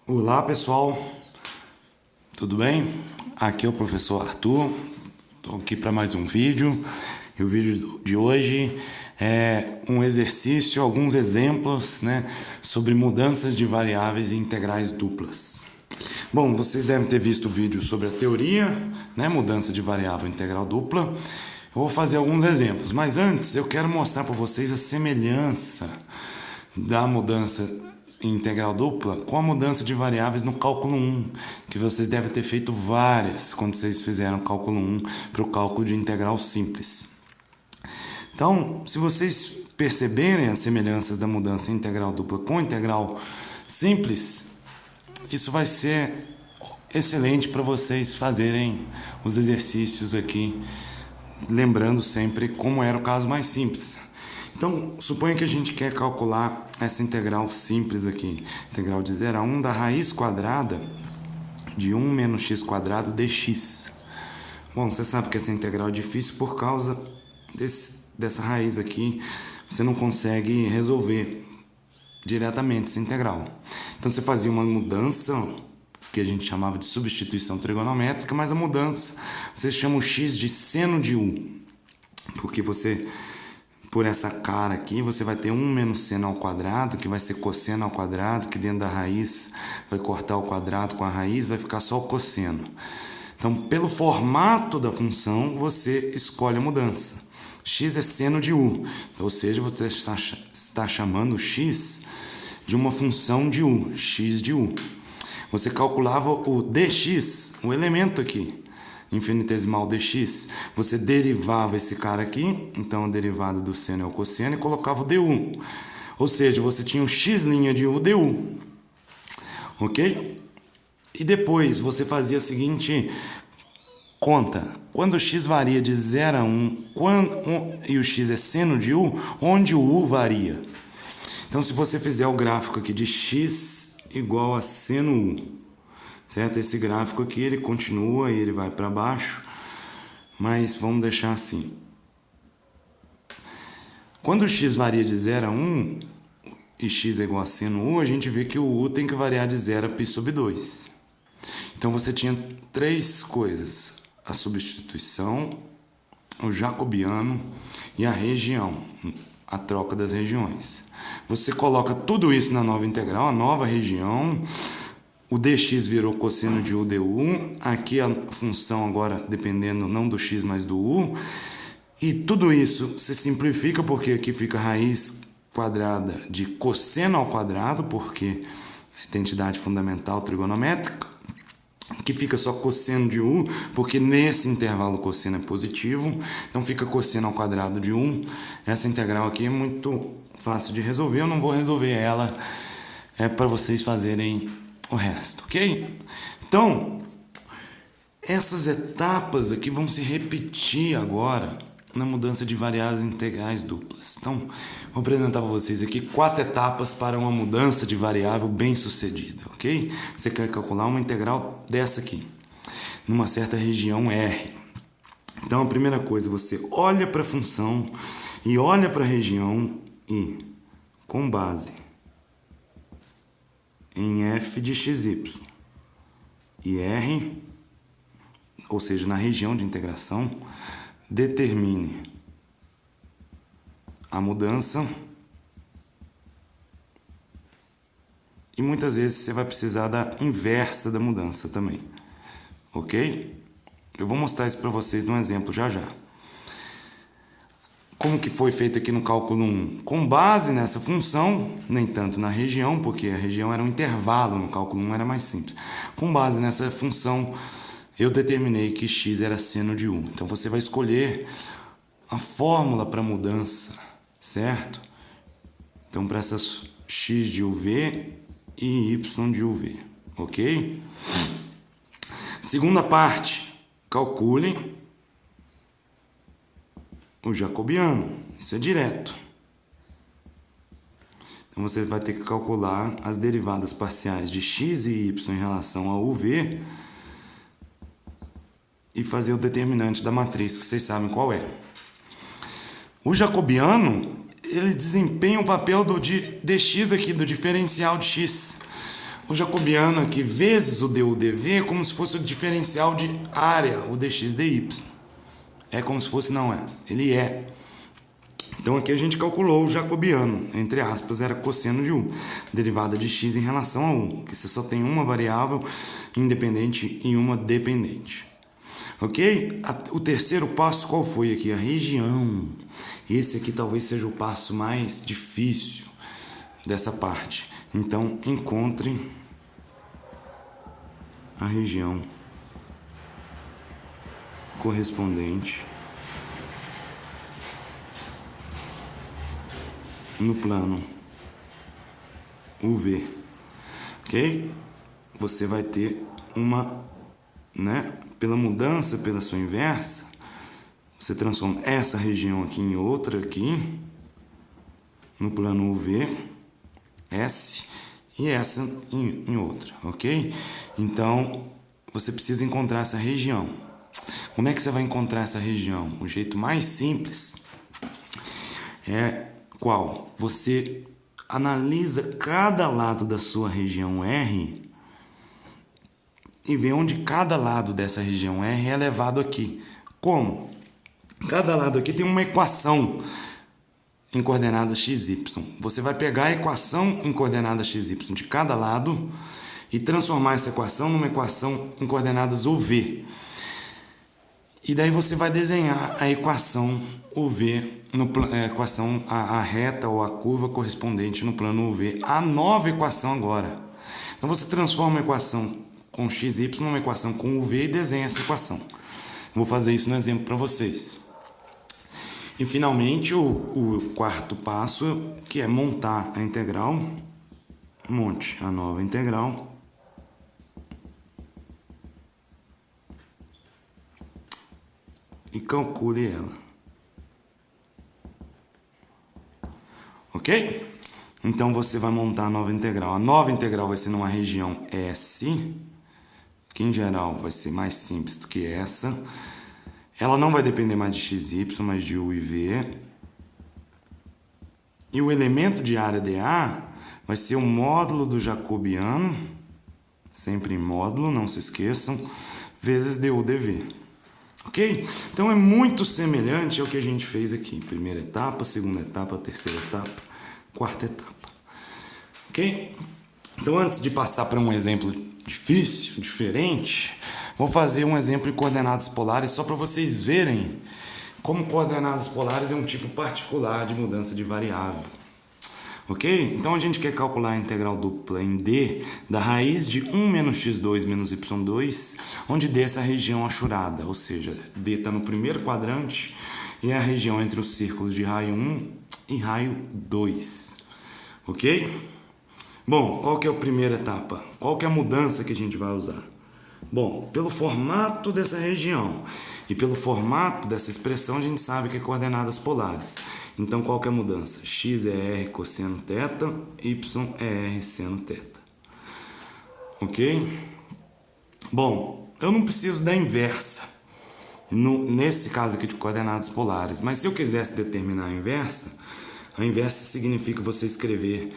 Olá pessoal, tudo bem? Aqui é o professor Arthur, estou aqui para mais um vídeo. E o vídeo de hoje é um exercício, alguns exemplos, sobre mudanças de variáveis e integrais duplas. Bom, vocês devem ter visto o vídeo sobre a teoria, mudança de variável integral dupla. Eu vou fazer alguns exemplos, mas antes eu quero mostrar para vocês a semelhança da mudança integral dupla com a mudança de variáveis no cálculo 1, que vocês devem ter feito várias quando vocês fizeram cálculo 1 para o cálculo de integral simples. Então, se vocês perceberem as semelhanças da mudança integral dupla com integral simples, isso vai ser excelente para vocês fazerem os exercícios aqui, lembrando sempre como era o caso mais simples. Então, suponha que a gente quer calcular essa integral simples aqui, integral de 0 a 1 da raiz quadrada de 1 menos x quadrado dx. Bom, você sabe que essa integral é difícil por causa dessa raiz aqui, você não consegue resolver diretamente essa integral. Então, você fazia uma mudança que a gente chamava de substituição trigonométrica, mas a mudança, você chama o x de seno de u, porque por essa cara aqui, você vai ter 1 menos seno ao quadrado, que vai ser cosseno ao quadrado, que dentro da raiz vai cortar o quadrado com a raiz, vai ficar só o cosseno. Então, pelo formato da função, você escolhe a mudança. X é seno de u, ou seja, você está chamando x de uma função de u, x de u. Você calculava o dx, o elemento aqui, infinitesimal dx, você derivava esse cara aqui, então a derivada do seno é o cosseno, e colocava o du. Ou seja, você tinha o x' de u du. Ok? E depois você fazia a seguinte conta. Quando o x varia de 0 a 1 e o x é seno de u, onde o u varia? Então, se você fizer o gráfico aqui de x igual a seno u, certo? Esse gráfico aqui, ele continua e ele vai para baixo, mas vamos deixar assim. Quando o x varia de 0 a 1 e x é igual a seno u, a gente vê que o u tem que variar de 0 a π sobre 2. Então, você tinha três coisas: a substituição, o jacobiano e a região, a troca das regiões. Você coloca tudo isso na nova integral, a nova região. O dx virou cosseno de u du. Aqui a função agora dependendo não do x, mas do u. E tudo isso se simplifica porque aqui fica raiz quadrada de cosseno ao quadrado, porque é identidade fundamental trigonométrica. Aqui fica só cosseno de u, porque nesse intervalo o cosseno é positivo. Então fica cosseno ao quadrado de 1. Essa integral aqui é muito fácil de resolver. Eu não vou resolver ela, é para vocês fazerem o resto, ok? Então, essas etapas aqui vão se repetir agora na mudança de variáveis integrais duplas. Então, vou apresentar para vocês aqui 4 etapas para uma mudança de variável bem sucedida, ok? Você quer calcular uma integral dessa aqui, numa certa região R. Então, a primeira coisa, você olha para a função e olha para a região e, com base em f de xy e r, ou seja, na região de integração, determine a mudança. E muitas vezes você vai precisar da inversa da mudança também, ok? Eu vou mostrar isso para vocês num exemplo já já. Como que foi feito aqui no cálculo 1? Com base nessa função, nem tanto na região, porque a região era um intervalo, no cálculo 1 era mais simples. Com base nessa função, eu determinei que x era seno de u. Então, você vai escolher a fórmula para mudança, certo? Então, para essas x de uv e y de uv, ok? Segunda parte, calcule o jacobiano, isso é direto. Então, você vai ter que calcular as derivadas parciais de x e y em relação a uv e fazer o determinante da matriz, que vocês sabem qual é. O jacobiano, ele desempenha o papel do dx aqui, do diferencial de x. o jacobiano aqui vezes o du dv é como se fosse o diferencial de área, o dx dy. É como se fosse, não é. Ele é. Então aqui a gente calculou o jacobiano, entre aspas, era cosseno de u, derivada de x em relação a 1, que você só tem uma variável independente e uma dependente. Ok? O terceiro passo qual foi aqui? A região. Esse aqui talvez seja o passo mais difícil dessa parte. Então encontre a região correspondente no plano UV, ok? Você vai ter uma, pela mudança, pela sua inversa, você transforma essa região aqui em outra aqui, no plano UV, S, e essa em outra, ok? Então, você precisa encontrar essa região. Como é que você vai encontrar essa região? O jeito mais simples é qual? Você analisa cada lado da sua região R e vê onde cada lado dessa região R é levado aqui. Como? Cada lado aqui tem uma equação em coordenadas x, y. Você vai pegar a equação em coordenadas x, y de cada lado e transformar essa equação numa equação em coordenadas UV. E daí você vai desenhar a equação UV, a reta ou a curva correspondente no plano UV, a nova equação agora. Então você transforma a equação com x, y numa equação com UV e desenha essa equação. Vou fazer isso no exemplo para vocês. E finalmente o quarto passo, que é montar a integral, monte a nova integral. E calcule ela. Ok? Então você vai montar a nova integral. A nova integral vai ser numa região S, que em geral vai ser mais simples do que essa. Ela não vai depender mais de x, y, mas de u e v. E o elemento de área dA vai ser o módulo do jacobiano, sempre em módulo, não se esqueçam, vezes du dv. Ok? Então é muito semelhante ao que a gente fez aqui. Primeira etapa, segunda etapa, terceira etapa, quarta etapa. Ok? Então antes de passar para um exemplo difícil, diferente, vou fazer um exemplo em coordenadas polares só para vocês verem como coordenadas polares é um tipo particular de mudança de variável. Ok? Então a gente quer calcular a integral dupla em D da raiz de 1 menos x2 menos y2, onde D é essa região achurada, ou seja, D está no primeiro quadrante e é a região entre os círculos de raio 1 e raio 2. Ok? Bom, qual que é a primeira etapa? Qual que é a mudança que a gente vai usar? Bom, pelo formato dessa região e pelo formato dessa expressão, a gente sabe que é coordenadas polares. Então, qual que é a mudança? X é R cosseno θ, Y é R seno θ. Ok? Bom, eu não preciso da inversa, nesse caso aqui de coordenadas polares. Mas se eu quisesse determinar a inversa significa você escrever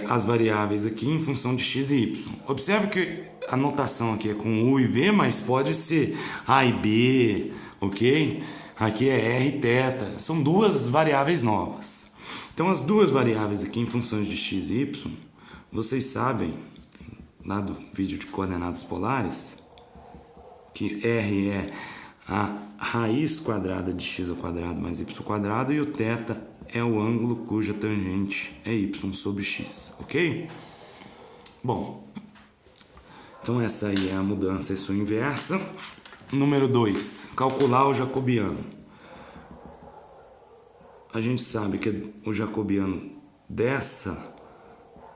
as variáveis aqui em função de x e y. Observe que a notação aqui é com u e v, mas pode ser a e b, ok? Aqui é r e θ, são duas variáveis novas. Então as duas variáveis aqui em funções de x e y, vocês sabem, lá do vídeo de coordenadas polares, que r é a raiz quadrada de x ao quadrado mais y ao quadrado e o θ é o ângulo cuja tangente é y sobre x, ok? Bom, então essa aí é a mudança, é sua inversa. Número 2, calcular o jacobiano. A gente sabe que o jacobiano dessa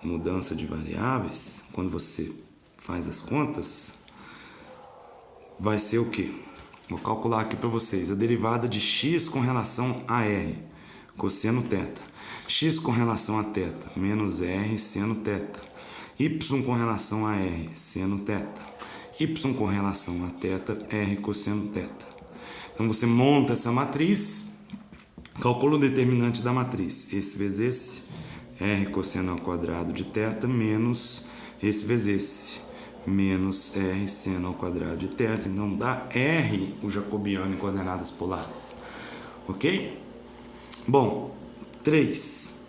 mudança de variáveis, quando você faz as contas, vai ser o quê? Vou calcular aqui para vocês, a derivada de x com relação a r, cosseno θ. X com relação a θ, menos r seno θ. Y com relação a r, seno θ. Y com relação a θ, r cosseno θ. Então você monta essa matriz, calcula o determinante da matriz. Esse vezes esse, r cosseno ao quadrado de θ, menos esse vezes esse, menos r seno ao quadrado de θ. Então dá r o jacobiano em coordenadas polares. Ok? Bom, 3.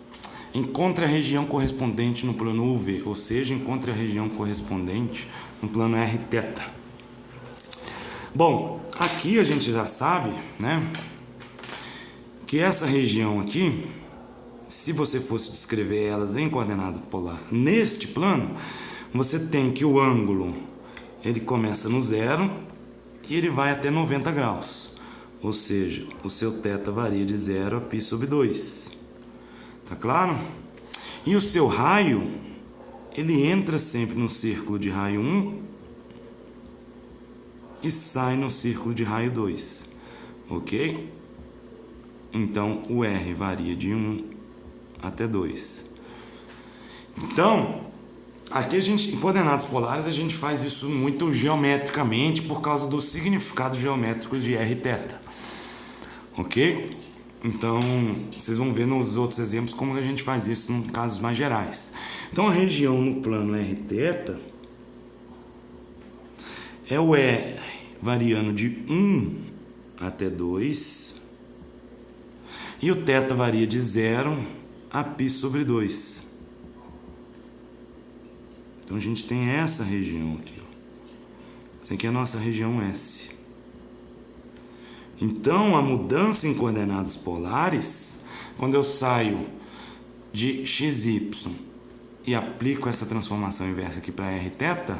Encontre a região correspondente no plano UV, ou seja, encontre a região correspondente no plano rθ. Bom, aqui a gente já sabe, né, que essa região aqui, se você fosse descrever elas em coordenada polar neste plano, você tem que o ângulo, ele começa no zero e ele vai até 90 graus. Ou seja, o seu θ varia de 0 a π sobre 2. Tá claro? E o seu raio, ele entra sempre no círculo de raio 1 e sai no círculo de raio 2. Ok? Então, o R varia de 1 até 2. Então, aqui em coordenadas polares, a gente faz isso muito geometricamente por causa do significado geométrico de rθ. Ok? Então, vocês vão ver nos outros exemplos como a gente faz isso em casos mais gerais. Então, a região no plano rθ é o R variando de 1 até 2 e o θ varia de 0 a π sobre 2. Então, a gente tem essa região aqui. Essa aqui é a nossa região S. Então, a mudança em coordenadas polares, quando eu saio de xy e aplico essa transformação inversa aqui para rθ,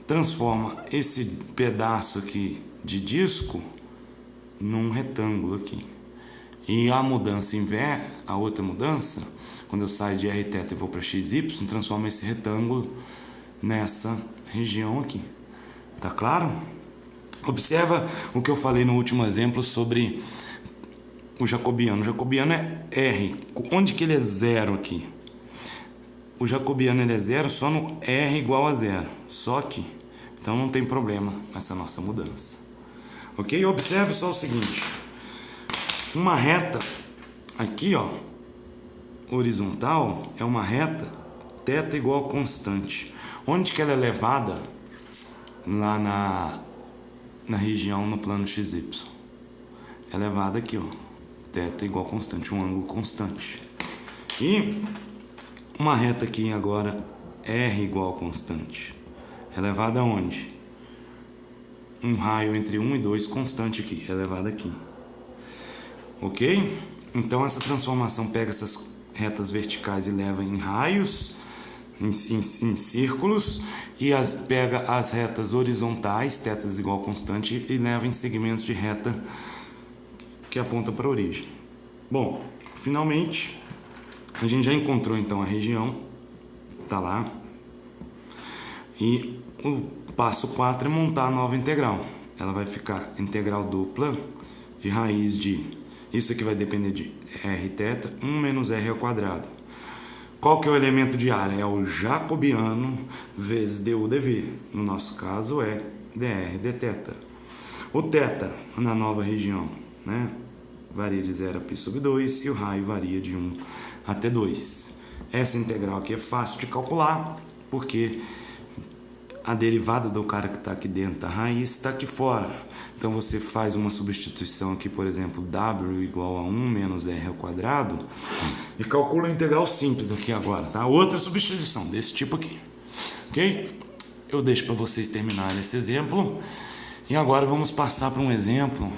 transforma esse pedaço aqui de disco num retângulo aqui. E a mudança inversa, a outra mudança, quando eu saio de rθ e vou para xy, transforma esse retângulo nessa região aqui. Tá claro? Observa o que eu falei no último exemplo sobre o jacobiano. O jacobiano é R. Onde que ele é zero aqui? O jacobiano ele é zero só no R igual a zero. Só aqui. Então não tem problema essa nossa mudança. Ok? Observe só o seguinte. Uma reta aqui, ó, horizontal, é uma reta θ igual a constante. Onde que ela é levada? Lá na região no plano XY. É levada aqui, ó. θ igual a constante, um ângulo constante. E uma reta aqui agora, R igual a constante. É levada aonde? Um raio entre 1 e 2 constante aqui. É levada aqui. Ok? Então essa transformação pega essas retas verticais e leva em raios, em círculos, e pega as retas horizontais, θ igual a constante, e leva em segmentos de reta que apontam para a origem. Bom, finalmente, a gente já encontrou então a região, tá lá, e o passo 4 é montar a nova integral. Ela vai ficar integral dupla de raiz de... Isso aqui vai depender de rθ, 1 menos r ao quadrado. Qual que é o elemento de área? É o jacobiano vezes du dv. No nosso caso é dr dθ. O θ na nova região, né, varia de 0 a π sobre 2 e o raio varia de 1 até 2. Essa integral aqui é fácil de calcular porque a derivada do cara que está aqui dentro da raiz está aqui fora. Então você faz uma substituição aqui, por exemplo, w igual a 1 menos r ao quadrado e calcula a integral simples aqui agora, tá? Outra substituição desse tipo aqui, ok? Eu deixo para vocês terminarem esse exemplo e agora vamos passar para um exemplo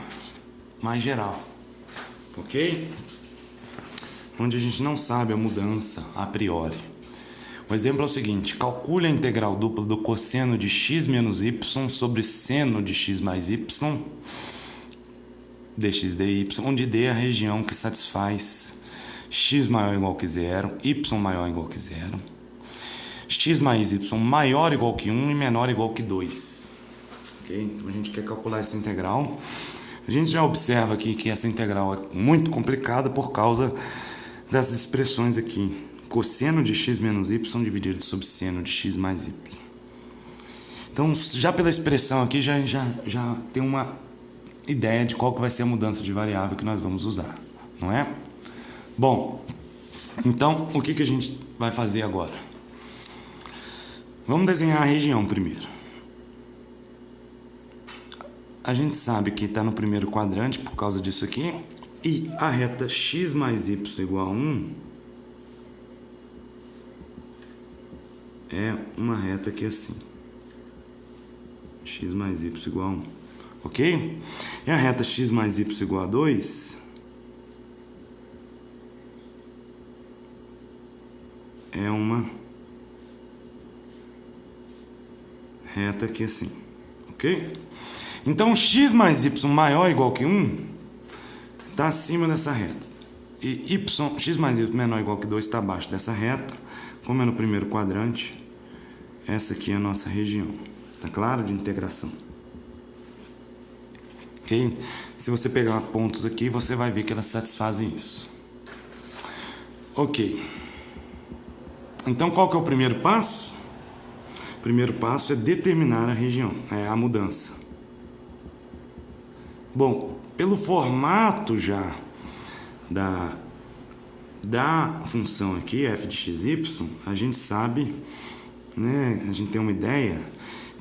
mais geral, ok? Onde a gente não sabe a mudança a priori. O exemplo é o seguinte: calcule a integral dupla do cosseno de x menos y sobre seno de x mais y dx dy, onde d é a região que satisfaz x maior ou igual que 0, y maior ou igual que 0, x mais y maior ou igual que 1 e menor ou igual que 2. Okay? Então a gente quer calcular essa integral. A gente já observa aqui que essa integral é muito complicada por causa das expressões aqui. Cosseno de x menos y dividido sobre seno de x mais y. Então, já pela expressão aqui, já tem uma ideia de qual que vai ser a mudança de variável que nós vamos usar, não é? Bom, então, o que a gente vai fazer agora? Vamos desenhar a região primeiro. A gente sabe que está no primeiro quadrante por causa disso aqui. E a reta x mais y igual a 1 é uma reta aqui assim. X mais y igual a 1. Ok? E a reta x mais y igual a 2 é uma reta aqui assim. Ok? Então, x mais y maior ou igual que 1 está acima dessa reta. E x mais y menor ou igual que 2 está abaixo dessa reta. Como é no primeiro quadrante, essa aqui é a nossa região. Tá claro? De integração. Ok? Se você pegar pontos aqui, você vai ver que elas satisfazem isso. Ok. Então, qual que é o primeiro passo? O primeiro passo é determinar a região, a mudança. Bom, pelo formato já da função aqui, f de xy, a gente sabe, né, a gente tem uma ideia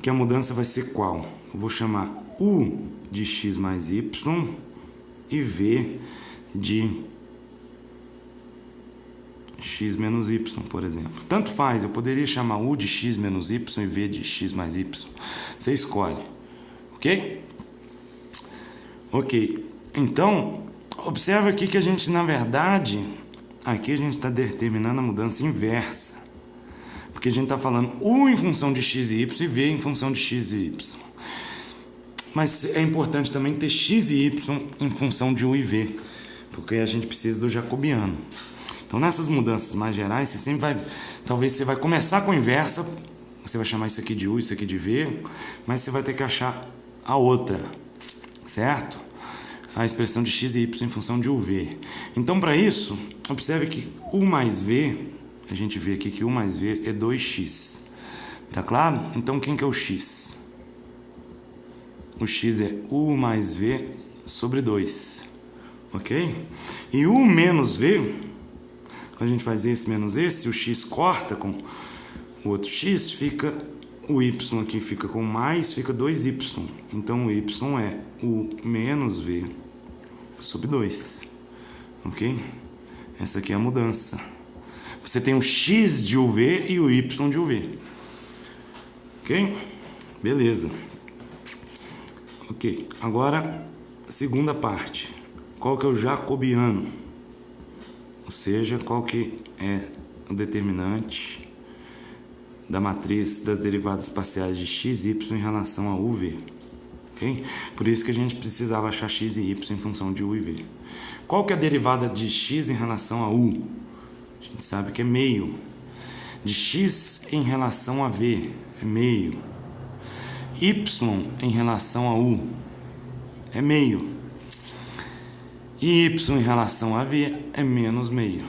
que a mudança vai ser qual? Eu vou chamar u de x mais y e v de x menos y, por exemplo. Tanto faz, eu poderia chamar u de x menos y e v de x mais y. Você escolhe, ok? Ok, então, observa aqui que a gente, na verdade, aqui a gente está determinando a mudança inversa. Porque a gente está falando u em função de x e y e v em função de x e y. Mas é importante também ter x e y em função de u e v, porque a gente precisa do jacobiano. Então, nessas mudanças mais gerais, você sempre vai, talvez você vai começar com a inversa, você vai chamar isso aqui de u, isso aqui de v, mas você vai ter que achar a outra, certo? A expressão de x e y em função de uv. Então, para isso, observe que u mais v, a gente vê aqui que u mais v é 2x. Tá claro? Então, quem que é o x? O x é u mais v sobre 2. Ok? E u menos v, quando a gente faz esse menos esse, o x corta com o outro x, fica o y aqui fica com mais, fica 2y. Então, o y é u menos v sobre 2. Ok? Essa aqui é a mudança. Você tem o x de uv e o y de uv. Ok? Beleza. Ok. Agora, segunda parte. Qual que é o jacobiano? Ou seja, qual que é o determinante da matriz das derivadas parciais de x e y em relação a u, v. Okay? Por isso que a gente precisava achar x e y em função de u e v. Qual que é a derivada de x em relação a u? A gente sabe que é meio. De x em relação a v é meio. Y em relação a u é meio. E y em relação a v é menos meio.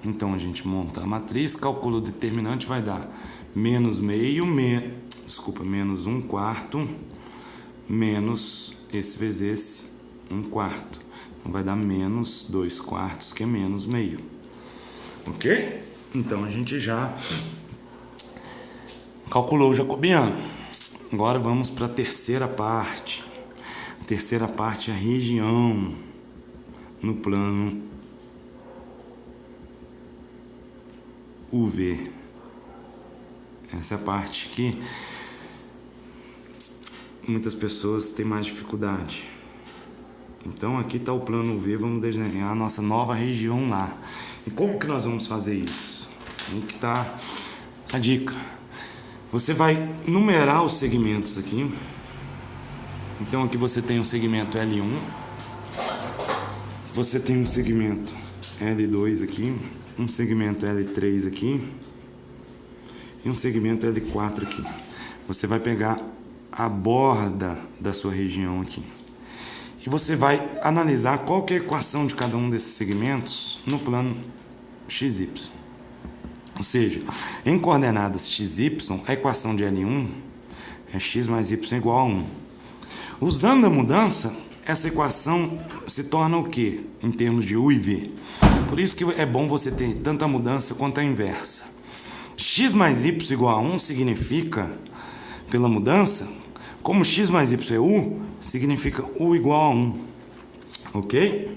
Então, a gente monta a matriz, calcula o determinante, vai dar menos meio, menos 1/4, menos esse vezes esse, 1/4. Então, vai dar menos 2/4, que é menos meio. Ok? Então, a gente já calculou o jacobiano. Agora, vamos para a terceira parte. A terceira parte é a região no plano UV. Essa é a parte que muitas pessoas têm mais dificuldade. Então aqui está o plano UV, vamos desenhar a nossa nova região lá. E como que nós vamos fazer isso? Aí que está a dica. Você vai numerar os segmentos aqui. Então aqui você tem um segmento L1, você tem um segmento L2 aqui, um segmento L3 aqui e um segmento L4 aqui. Você vai pegar a borda da sua região aqui e você vai analisar qual que é a equação de cada um desses segmentos no plano XY. Ou seja, em coordenadas XY, a equação de L1 é x mais y igual a 1. Usando a mudança, essa equação se torna o quê? Em termos de u e v. Por isso que é bom você ter tanto a mudança quanto a inversa. X x mais y igual a 1 significa, pela mudança, como x mais y é u, significa u igual a 1. Ok?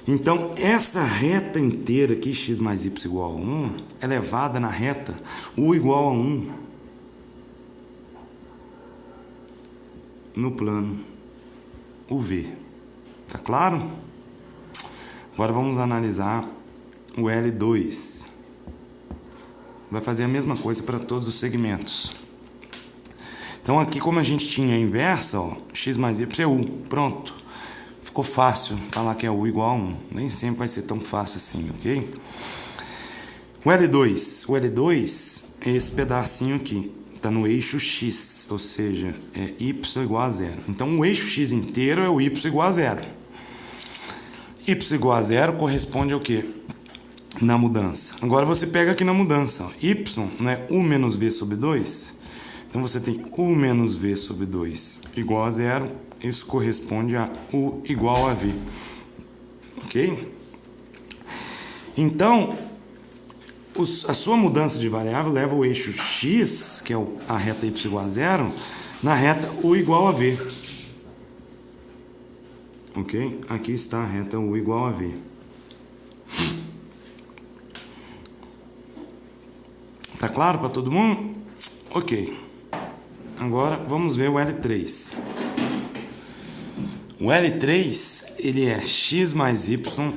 Então, essa reta inteira aqui, x mais y igual a 1, é levada na reta u igual a 1 no plano UV. Tá claro? Agora vamos analisar o L2. Vai fazer a mesma coisa para todos os segmentos. Então aqui, como a gente tinha a inversa, ó, x mais y é u. Pronto. Ficou fácil falar que é u igual a 1. Nem sempre vai ser tão fácil assim, ok? O L2 é esse pedacinho aqui. Está no eixo x, ou seja, é y igual a 0. Então o eixo x inteiro é o y igual a 0. Y igual a 0 corresponde ao quê? Na mudança. Agora você pega aqui na mudança. Ó. Y não é u menos v sobre 2? Então você tem u menos v sobre 2 igual a 0. Isso corresponde a u igual a v. Ok? Então, a sua mudança de variável leva o eixo x, que é a reta y igual a 0, na reta u igual a v. Ok? Aqui está a reta u igual a v. Tá claro para todo mundo? Ok. Agora vamos ver o L3. O L3, ele é x mais y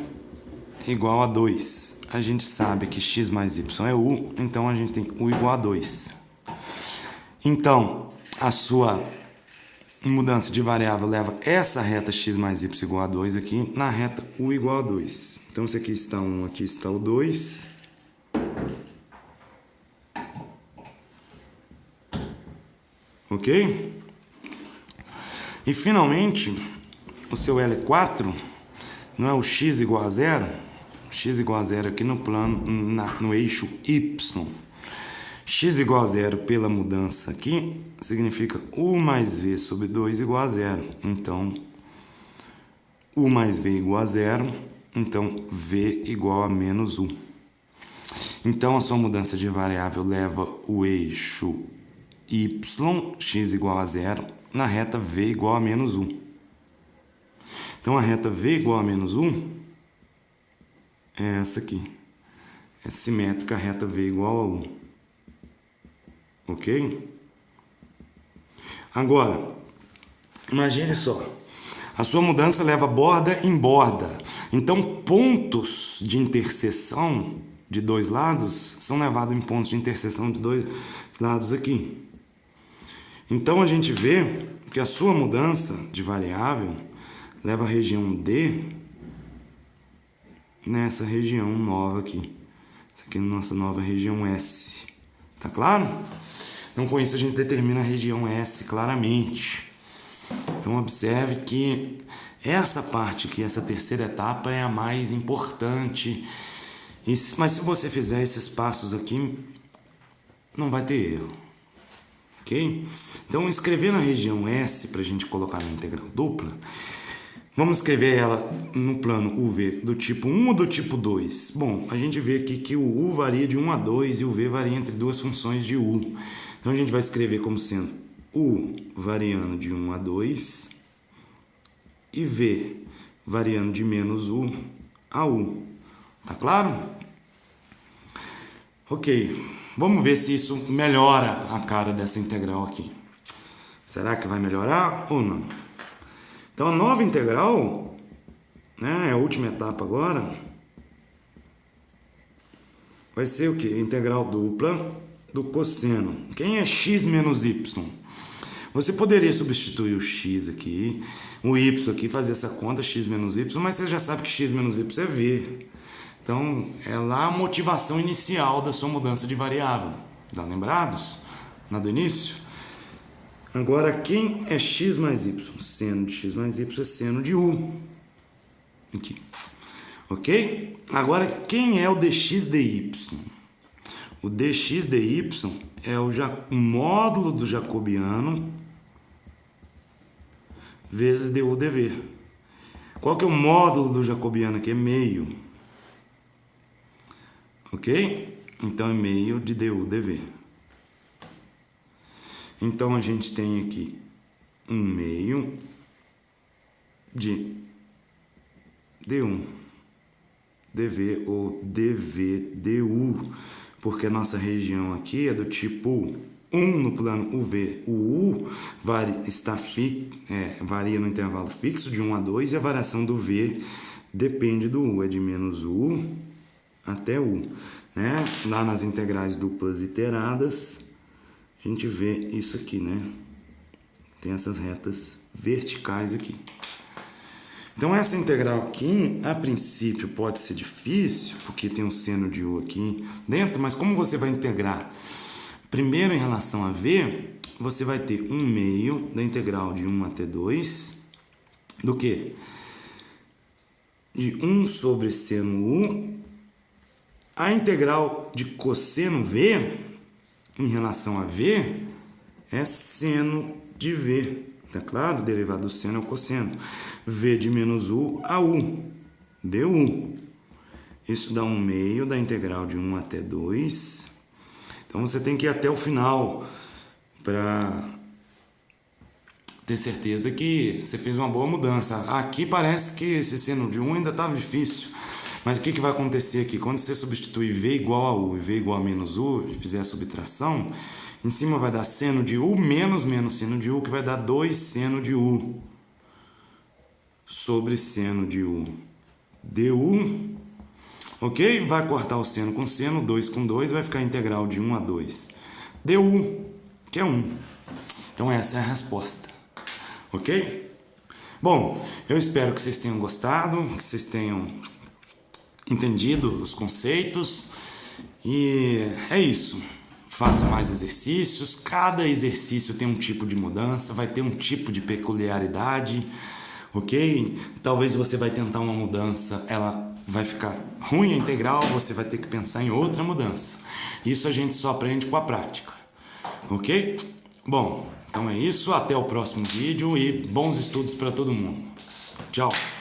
igual a 2. A gente sabe que x mais y é u, então a gente tem u igual a 2. Então, a sua mudança de variável leva essa reta x mais y igual a 2 aqui na reta u igual a 2. Então, se aqui está 1, aqui está o 2. Ok? E, finalmente, o seu L4 não é o x igual a 0? X igual a 0 aqui no plano, no eixo y. X igual a 0 pela mudança aqui significa u mais v sobre 2 igual a 0. Então, u mais v igual a 0. Então, v igual a menos u. Então, a sua mudança de variável leva o eixo y, x igual a 0, na reta v igual a menos u. Então, a reta v igual a menos u é essa aqui. É simétrica, a reta v igual a u. Ok? Agora, imagine só. A sua mudança leva borda em borda. Então, pontos de interseção de dois lados são levados em pontos de interseção de dois lados aqui. Então, a gente vê que a sua mudança de variável leva a região D nessa região nova aqui. Essa aqui é a nossa nova região S. Tá claro? Então, com isso, a gente determina a região S claramente. Então, observe que essa parte aqui, essa terceira etapa, é a mais importante. Mas se você fizer esses passos aqui, não vai ter erro. Ok? Então, escrever na região S, para a gente colocar na integral dupla, vamos escrever ela no plano UV do tipo 1 ou do tipo 2? Bom, a gente vê aqui que o U varia de 1 a 2 e o V varia entre duas funções de U. Então, a gente vai escrever como sendo U variando de 1 a 2 e V variando de menos U a U. Tá claro? Ok. Vamos ver se isso melhora a cara dessa integral aqui. Será que vai melhorar ou não? Então, a nova integral, né, é a última etapa agora, vai ser o quê? Integral dupla do cosseno. Quem é x menos y? Você poderia substituir o x aqui, o y aqui, fazer essa conta x menos y, mas você já sabe que x menos y é v. Então, é lá a motivação inicial da sua mudança de variável. Tá lembrados? Lá do início? Agora, quem é x mais y? Seno de x mais y é seno de u. Aqui. Ok? Agora, quem é o dx dy? O dx dy é o módulo do jacobiano vezes du dv. Qual que é o módulo do jacobiano aqui? É meio. Ok? Então é meio de du dv. Então a gente tem aqui 1 meio de d1 dv ou dv du, porque a nossa região aqui é do tipo 1 no plano UV. O U varia no intervalo fixo de 1 a 2 e a variação do V depende do U, é de menos U até U. Né? Lá nas integrais duplas iteradas, a gente vê isso aqui, né? Tem essas retas verticais aqui. Então essa integral aqui, a princípio, pode ser difícil, porque tem um seno de U aqui dentro, mas como você vai integrar primeiro em relação a V, você vai ter 1 meio da integral de 1 até 2 do que? De 1 sobre seno U. A integral de cosseno V em relação a V é seno de V. Tá claro? O derivado do seno é o cosseno. V de menos U a U. du. Isso dá 1 meio da integral de 1 até 2. Então você tem que ir até o final para ter certeza que você fez uma boa mudança. Aqui parece que esse seno de 1 ainda estava difícil. Mas o que vai acontecer aqui? Quando você substituir V igual a U e V igual a menos U e fizer a subtração, em cima vai dar seno de U menos seno de U, que vai dar 2 seno de U sobre seno de U du. Ok? Vai cortar o seno com seno, 2 com 2, vai ficar a integral de 1 a 2 du, que é 1. Então essa é a resposta. Ok? Bom, eu espero que vocês tenham gostado, que vocês tenham entendido os conceitos. E é isso. Faça mais exercícios. Cada exercício tem um tipo de mudança, vai ter um tipo de peculiaridade. Ok? Talvez você vai tentar uma mudança, ela vai ficar ruim a integral, você vai ter que pensar em outra mudança. Isso a gente só aprende com a prática. Ok? Bom, então é isso. Até o próximo vídeo e bons estudos para todo mundo. Tchau!